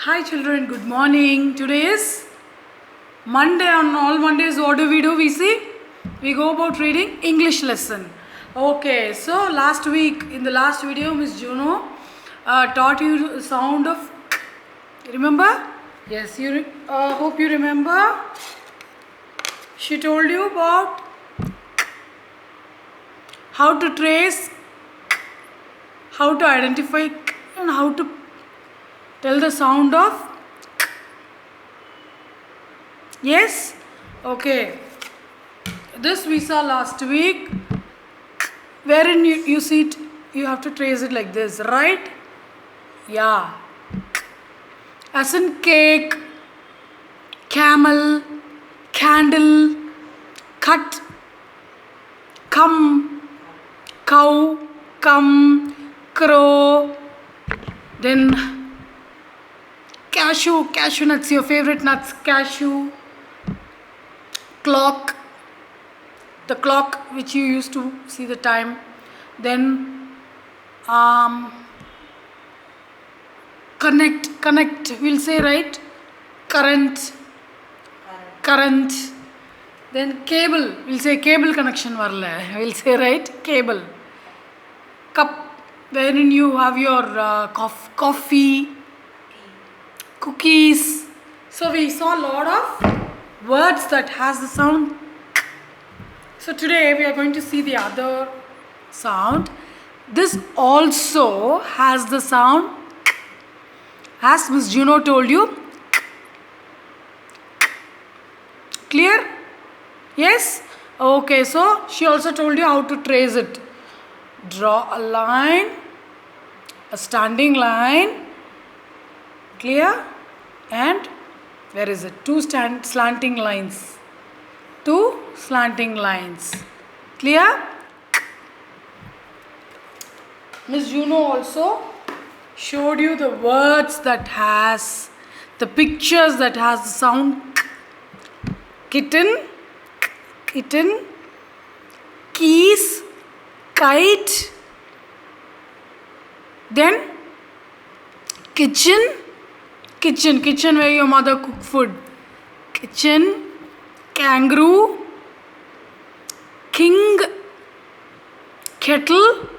Hi children, good morning. Today is Monday. On all Mondays, what do? We see? We go about reading English lesson. Okay, so last week in the last video, Miss Juno taught you the sound of. Remember? Yes, you hope you remember. She told you about how to trace, how to identify, and how to tell the sound of. Yes? Okay. This we saw last week. Wherein you see it, you have to trace it like this, right? Yeah. As in cake, camel, candle, cut, come, cow, come, crow, then cashew nuts, your favorite nuts, cashew, clock, the clock which you used to see the time, then connect, we'll say, right? Current, then cable, we'll say cable connection varla, we'll say, right? Cable, cup, wherein you have your coffee, cookies. So we saw a lot of words that has the sound. So today we are going to see the other sound. This also has the sound, as Miss Juno told you. Clear? Yes? Okay, so she also told you how to trace it. Draw a line, a standing line. Clear? And where is it? Two slanting lines. Two slanting lines. Clear? Miss Juno also showed you the words that has, the pictures that has the sound kitten, keys, kite, then kitchen where your mother cook food, kitchen, kangaroo, king, kettle,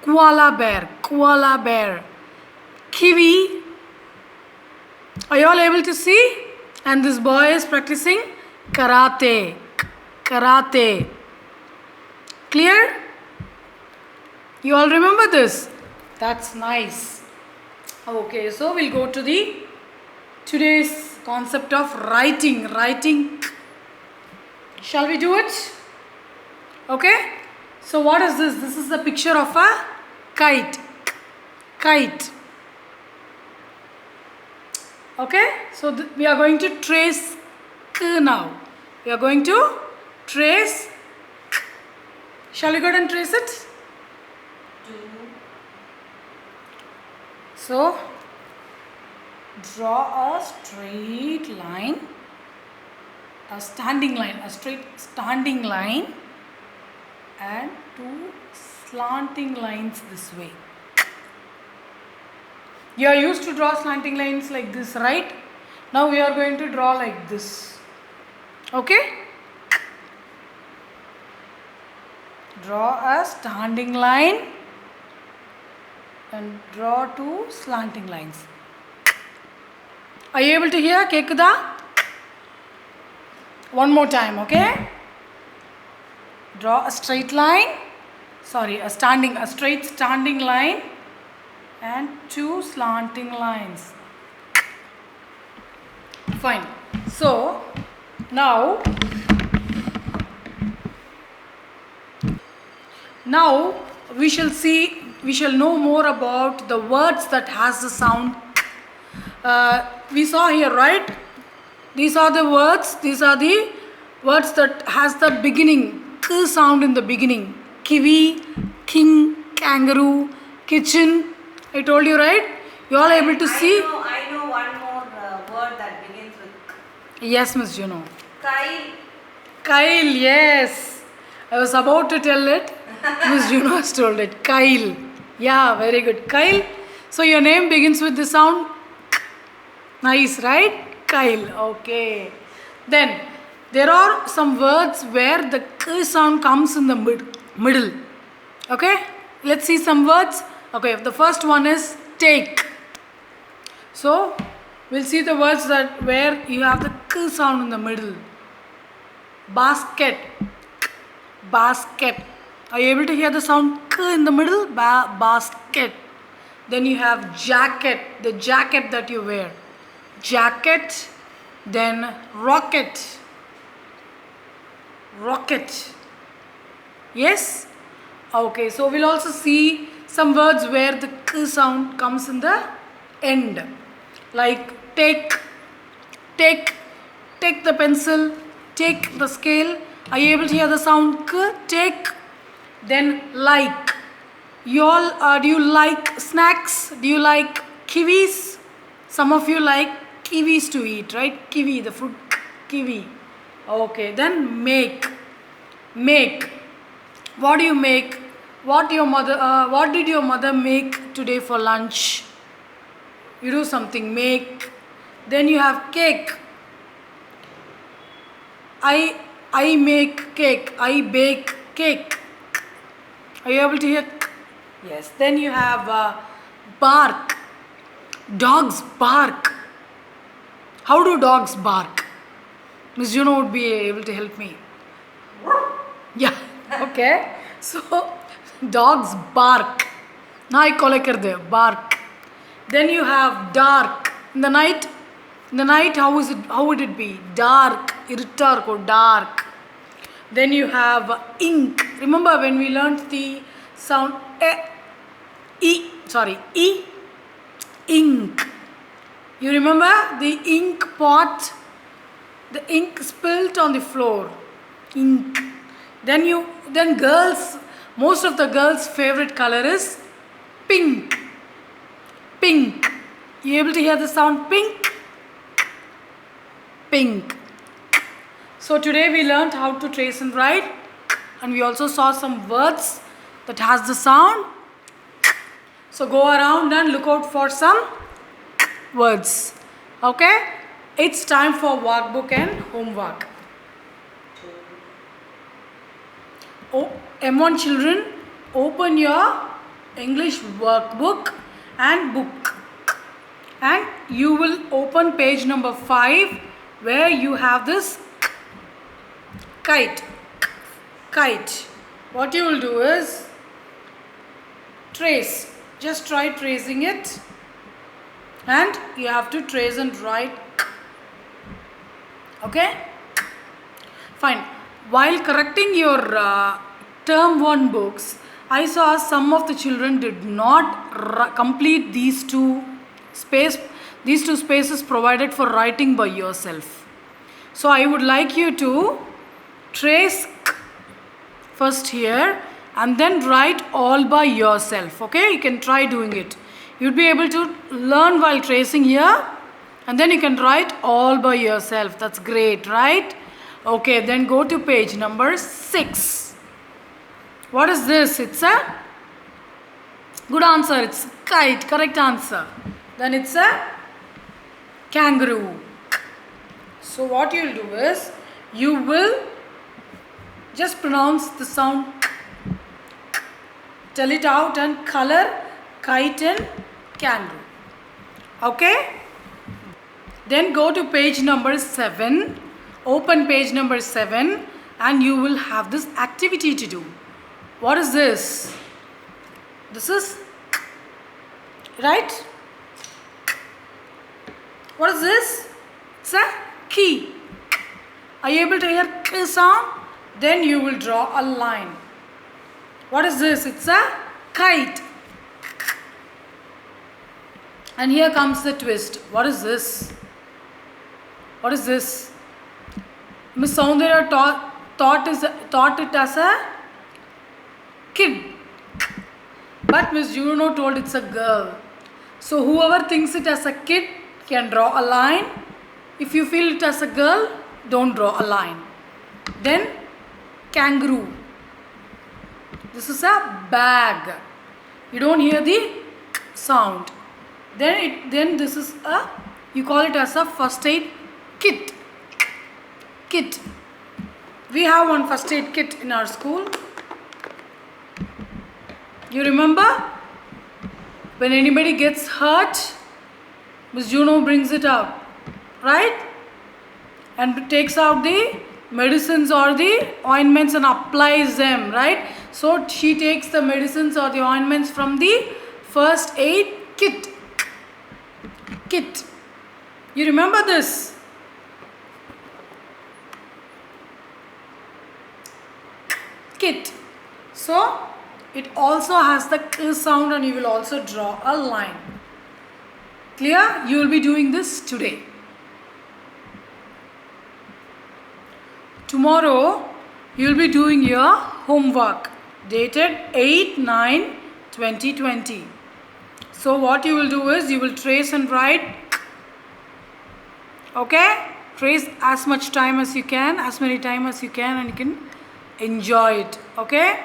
koala bear, kiwi. Are you all able to see? And this boy is practicing karate. Clear? You all remember this? That's nice. Okay, so we'll go to the today's concept of writing. Shall we do it? Okay? So what is this? This is the picture of a kite. Okay? So we are going to trace k now. We are going to trace k. Shall we go ahead and trace it? So draw a straight line, a straight standing line, and two slanting lines this way. You are used to draw slanting lines like this, right? Now we are going to draw like this. Okay? Draw a standing line and draw two slanting lines. Are you able to hear Kekuda? One more time, okay? Draw a straight line, a straight standing line and two slanting lines. Fine. So now we shall know more about the words that has the sound. We saw here, right? These are the words that has the beginning, k sound in the beginning. Kiwi, king, kangaroo, kitchen. I told you, right? You all able to see? I know one more word that begins with k. Yes, Miss Juno. Kyle, yes. I was about to tell it. Miss Juno has told it. Kyle. Yeah, very good. Kyle. So your name begins with the sound. Nice, right? Kyle. Okay. Then there are some words where the k sound comes in the middle. Okay. Let's see some words. Okay. The first one is take. So we'll see the words that where you have the k sound in the middle. Basket. Basket. Are you able to hear the sound k in the middle? Basket. Then you have jacket, the jacket that you wear. Jacket. Then rocket. Rocket. Yes? Okay, so we'll also see some words where the k sound comes in the end. Like take, take the pencil, take the scale. Are you able to hear the sound k? Take. Then like. You all, do you like snacks? Do you like kiwis? Some of you like kiwis to eat, right? Kiwi, the fruit kiwi. Okay, then make. Make. What do you make? What did your mother make today for lunch? You do something, make. Then you have cake. I make cake. I bake cake. Are you able to hear? Yes. Then you have bark. Dogs bark. How do dogs bark? Miss Juno would be able to help me. Yeah. Okay. So dogs bark. Naai kole karde, bark. Then you have dark. In the night, how would it be? Dark. Irtar ko dark. Then you have ink. Remember when we learnt the sound E, ink. You remember the ink pot? The ink spilt on the floor. Ink. Then girls, most of the girls' favorite color is pink. Pink. You able to hear the sound pink? Pink. So today we learned how to trace and write, and we also saw some words that has the sound. So go around and look out for some words. Okay? It's time for workbook and homework. Oh, M1 children, open your English workbook and book. And you will open page number 5 where you have this kite. Kite. What you will do is trace. Just try tracing it, and you have to trace and write. Okay? Fine. While correcting your term 1 books, I saw some of the children did not complete these two spaces provided for writing by yourself. So I would like you to trace first here and then write all by yourself. Okay, you can try doing it. You'll be able to learn while tracing here, and then you can write all by yourself. That's great, right? Okay, then go to page number 6. What is this? It's a good answer. It's kite. Correct answer. Then it's a kangaroo. So what you'll do is you will just pronounce the sound. Tell it out and color kite and kangaroo. Okay? Then go to page number 7. Open page number 7 and you will have this activity to do. What is this? This is, right? What is this? It's a key. Are you able to hear k sound? Then you will draw a line. What is this? It's a kite. And here comes the twist. What is this? What is this? Miss Soundarya thought it as a kid. But Miss Juno told it's a girl. So whoever thinks it as a kid can draw a line. If you feel it as a girl, don't draw a line. Then kangaroo. This is a bag. You don't hear the sound. Then this is you call it as a first aid kit. Kit. We have one first aid kit in our school. You remember? When anybody gets hurt, Miss Juno brings it up, right? And takes out the medicines or the ointments and applies them, right? So she takes the medicines or the ointments from the first aid kit. Kit. You remember this? Kit. So it also has the k sound and you will also draw a line. Clear? You will be doing this today. Tomorrow you will be doing your homework dated 8/9/2020. So what you will do is you will trace and write. Okay? Trace as much time as you can, as many time as you can, and you can enjoy it. Okay?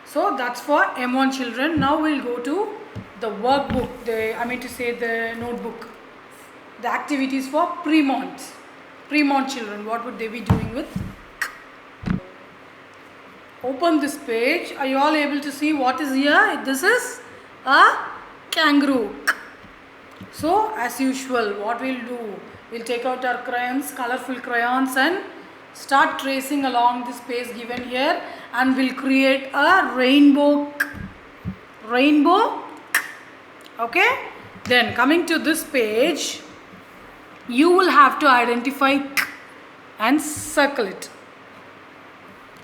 So that's for M1 children. Now we'll go to the workbook, the notebook. The activities for Premont children. What would they be doing with? Open this page. Are you all able to see what is here? This is a kangaroo. So as usual, what we'll do, we'll take out our crayons, colorful crayons, and start tracing along the space given here, and we'll create a rainbow. Okay? Then coming to this page, you will have to identify and circle it.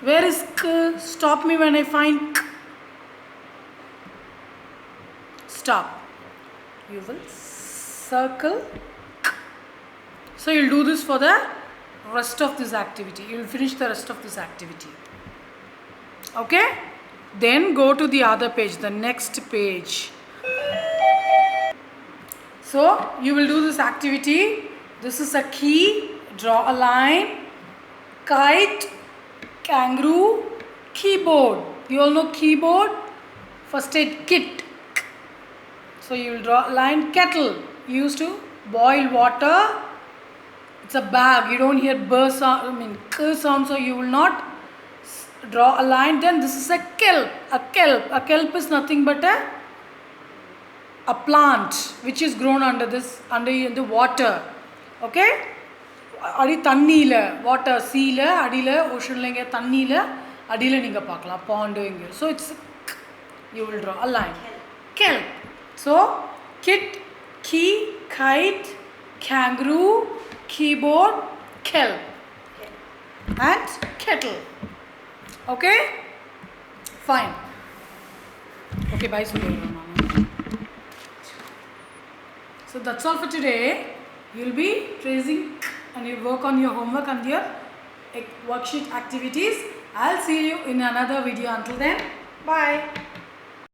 Where is k? Stop me when I find k. Stop. You will circle. So you'll do this for the rest of this activity. You will finish the rest of this activity. Okay? Then go to the other page, the next page. So you will do this activity. This is a key. Draw a line. Kite, kangaroo, keyboard. You all know keyboard? First aid kit. So you will draw a line. Kettle. You used to boil water. It's a bag. You don't hear k sound, so you will not draw a line. Then this is a kelp. A kelp is nothing but a plant which is grown under the water. Okay? Adi tannila, water, sea la, adila, ocean la, inga tannila, adila ninga paakala, pond inga. So it's you will draw a line. Kelp. So kit, key, kite, kangaroo, keyboard, kelp, and kettle. Okay? Fine. Okay, bye. So that's all for today. You'll be tracing and you work on your homework and your worksheet activities. I'll see you in another video. Until then, bye.